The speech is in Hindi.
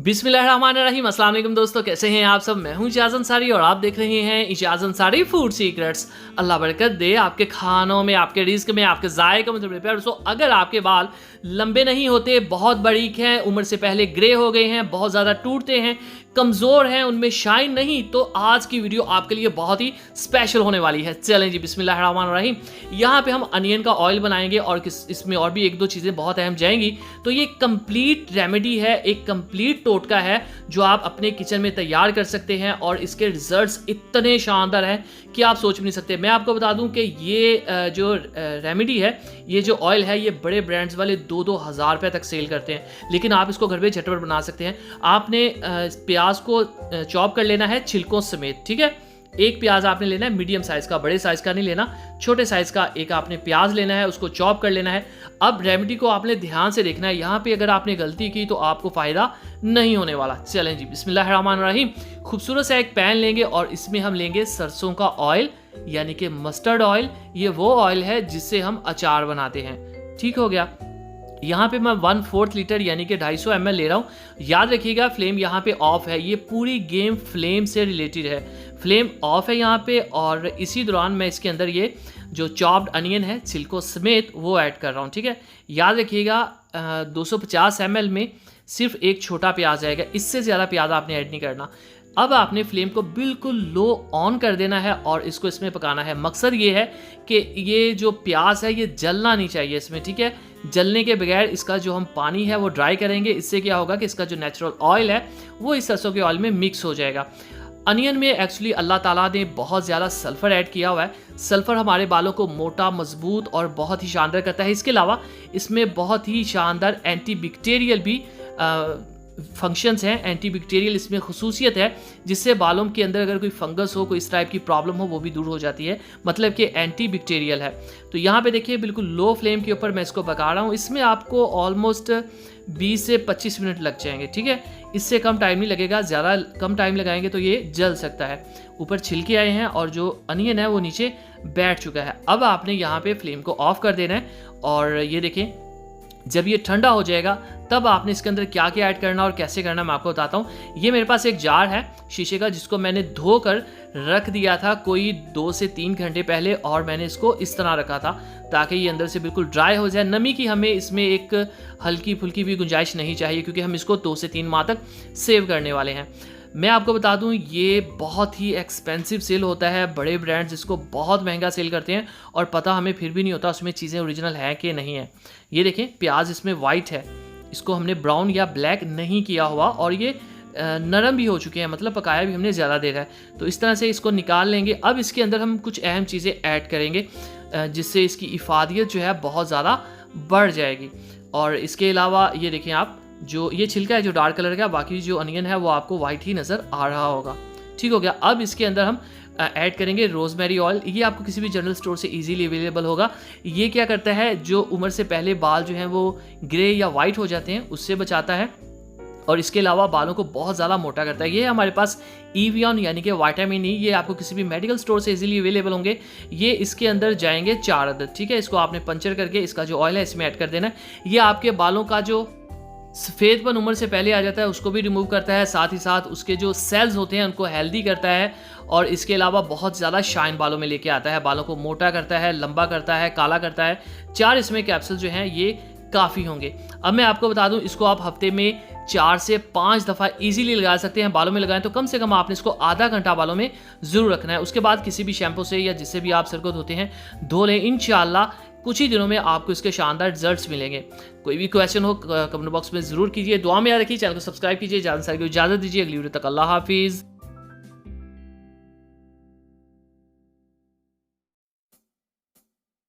बिस्मिल्लाहिर्रहमानिर्रहीम। अस्सलाम वालेकुम दोस्तों, कैसे हैं आप सब। मैं हूं इजाज़ अंसारी और आप देख रहे हैं इजाज़ अंसारी फूड सीक्रेट्स। अल्लाह बरकत दे आपके खानों में, आपके रिस्क में, आपके जायके में। दोस्तों, अगर आपके बाल लंबे नहीं होते, बहुत बारीक हैं, उम्र से पहले ग्रे हो गए हैं, बहुत ज़्यादा टूटते हैं, कमज़ोर हैं, उनमें शाइन नहीं, तो आज की वीडियो आपके लिए बहुत ही स्पेशल होने वाली है। चलें जी, बिस्मिल्लाहिर्रहमानिर्रहीम। यहाँ पे हम अनियन का ऑयल बनाएंगे और इसमें और भी एक दो चीज़ें बहुत अहम जाएंगी। तो ये कंप्लीट रेमेडी है, एक कंप्लीट टोटका है जो आप अपने किचन में तैयार कर सकते हैं और इसके रिजल्ट्स इतने शानदार हैं कि आप सोच भी नहीं सकते। मैं आपको बता दूं कि ये जो रेमेडी है, ये जो ऑयल है, ये बड़े ब्रांड्स वाले 2-2 हज़ार रुपये तक सेल करते हैं, लेकिन आप इसको घर पे झटपट बना सकते हैं। आपने प्याज को चॉप कर लेना है छिलकों समेत, ठीक है। एक प्याज आपने लेना है मीडियम साइज़ का, बड़े साइज़ का नहीं लेना, छोटे साइज़ का एक आपने प्याज लेना है, उसको चॉप कर लेना है। अब रेमेडी को आपने ध्यान से देखना है, यहाँ पे अगर आपने गलती की तो आपको फ़ायदा नहीं होने वाला। चलें जी, बिस्मिल्लाहिर्रहमानिर्रहीम। खूबसूरत सा एक पैन लेंगे और इसमें हम लेंगे सरसों का ऑयल, यानी कि मस्टर्ड ऑयल। ये वो ऑयल है जिससे हम अचार बनाते हैं, ठीक हो गया। यहाँ पे मैं 1/4 लीटर यानी कि 250 ml ले रहा हूँ। याद रखिएगा फ्लेम यहाँ पे ऑफ है, ये पूरी गेम फ्लेम से रिलेटेड है। फ्लेम ऑफ है यहाँ पे और इसी दौरान मैं इसके अंदर ये जो चॉप्ड अनियन है छिलकों समेत वो ऐड कर रहा हूँ, ठीक है। याद रखिएगा 250 ml में सिर्फ एक छोटा प्याज आएगा, इससे ज़्यादा प्याज आपने ऐड नहीं करना। अब आपने फ्लेम को बिल्कुल लो ऑन कर देना है और इसको इसमें पकाना है। मकसद ये है कि ये जो प्याज है ये जलना नहीं चाहिए इसमें, ठीक है। जलने के बगैर इसका जो हम पानी है वो ड्राई करेंगे, इससे क्या होगा कि इसका जो नेचुरल ऑयल है वो इस सरसों के ऑयल में मिक्स हो जाएगा। अनियन में एक्चुअली अल्लाह ताला ने बहुत ज़्यादा सल्फ़र ऐड किया हुआ है। सल्फ़र हमारे बालों को मोटा, मजबूत और बहुत ही शानदार करता है। इसके अलावा इसमें बहुत ही शानदार एंटीबैक्टीरियल भी फंक्शंस हैं। एंटीबैक्टीरियल इसमें खुसूसियत है जिससे बालों के अंदर अगर कोई फंगस हो, कोई इस टाइप की प्रॉब्लम हो, वो भी दूर हो जाती है, मतलब कि एंटीबैक्टीरियल है। तो यहाँ पे देखिए बिल्कुल लो फ्लेम के ऊपर मैं इसको पका रहा हूँ। इसमें आपको ऑलमोस्ट 20 से 25 मिनट लग जाएंगे, ठीक है। इससे कम टाइम नहीं लगेगा, ज़्यादा कम टाइम लगाएंगे तो ये जल सकता है। ऊपर छिलके आए हैं और जो अनियन है वो नीचे बैठ चुका है। अब आपने यहाँ पे फ्लेम को ऑफ कर देना है और ये देखें जब ये ठंडा हो जाएगा तब आपने इसके अंदर क्या क्या ऐड करना और कैसे करना मैं आपको बताता हूँ। ये मेरे पास एक जार है शीशे का जिसको मैंने धोकर रख दिया था कोई 2 से 3 घंटे पहले और मैंने इसको इस तरह रखा था ताकि ये अंदर से बिल्कुल ड्राई हो जाए। नमी की हमें इसमें एक हल्की फुल्की भी गुंजाइश नहीं चाहिए क्योंकि हम इसको 2 से 3 माह तक सेव करने वाले हैं। मैं आपको बता दूं ये बहुत ही एक्सपेंसिव सेल होता है, बड़े ब्रांड्स इसको बहुत महंगा सेल करते हैं और पता हमें फिर भी नहीं होता उसमें चीज़ें ओरिजिनल हैं कि नहीं है। ये देखें प्याज इसमें वाइट है, इसको हमने ब्राउन या ब्लैक नहीं किया हुआ और ये नरम भी हो चुके हैं, मतलब पकाया भी हमने ज़्यादा देर है। तो इस तरह से इसको निकाल लेंगे। अब इसके अंदर हम कुछ अहम चीज़ें ऐड करेंगे जिससे इसकी इफ़ादियत जो है बहुत ज़्यादा बढ़ जाएगी। और इसके अलावा ये देखें आप, जो ये छिलका है जो डार्क कलर का, बाकी जो अनियन है वो आपको वाइट ही नज़र आ रहा होगा, ठीक हो गया। अब इसके अंदर हम ऐड करेंगे रोज़मेरी ऑयल। ये आपको किसी भी जनरल स्टोर से इजीली अवेलेबल होगा। ये क्या करता है, जो उम्र से पहले बाल जो हैं वो ग्रे या वाइट हो जाते हैं उससे बचाता है और इसके अलावा बालों को बहुत ज़्यादा मोटा करता है। ये हमारे पास ईवियन यानी कि विटामिन ई, ये आपको किसी भी मेडिकल स्टोर से इजीली अवेलेबल होंगे। ये इसके अंदर जाएंगे 4 अदद, ठीक है। इसको आपने पंचर करके इसका जो ऑयल है इसमें ऐड कर देना है। ये आपके बालों का जो सफ़ेदपन उम्र से पहले आ जाता है उसको भी रिमूव करता है, साथ ही साथ उसके जो सेल्स होते हैं उनको हेल्दी करता है और इसके अलावा बहुत ज़्यादा शाइन बालों में लेके आता है, बालों को मोटा करता है, लंबा करता है, काला करता है। 4 इसमें कैप्सूल जो हैं ये काफ़ी होंगे। अब मैं आपको बता दूं इसको आप हफ्ते में 4 से 5 दफ़ा इजीली लगा सकते हैं। बालों में लगाएं तो कम से कम आपने इसको आधा घंटा बालों में ज़रूर रखना है। उसके बाद किसी भी शैम्पू से या जिससे भी आप सर को धोते हैं धो लें। इंशाल्लाह कुछ ही दिनों में आपको इसके शानदार रिजल्ट्स मिलेंगे। कोई भी क्वेश्चन हो कमेंट बॉक्स में ज़रूर कीजिए। दुआ में याद रखिए, चैनल को सब्सक्राइब कीजिए। इजाज़त दीजिए, अगली वीडियो तक अल्लाह हाफिज़।